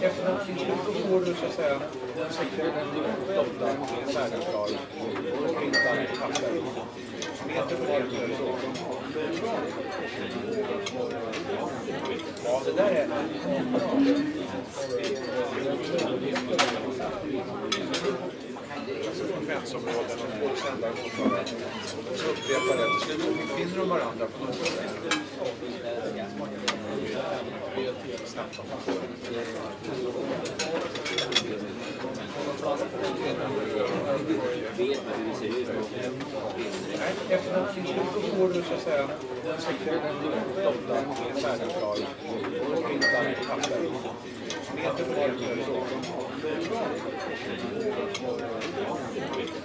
Efter något så får du så att säga stoppa färdigklar och kvintan papper. Meter på det så. Ja, det där är frekvensområden och två sändare mottagare. Så upprepar det. Till slut finner de varandra på något sätt. Snabbt som man får. Efter något så får du så att säga stoppa färdigklar och kvintan papper. Meter på det så.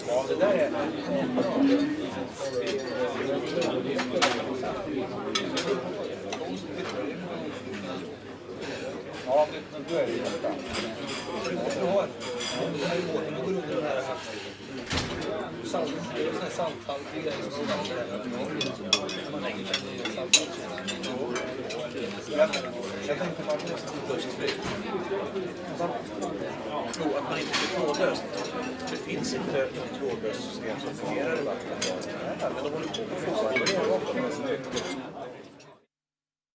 Ja, det där är ja, då är det ju detta. Du har det här i båten, går under den här salthaltig grej som man lägger sig i salthaltig. Jag tänkte man måste få lustfri. Jo, att man inte blir trådlöst. Det finns inte ett trådlöst system som fungerar i vattnet. Men de håller på att få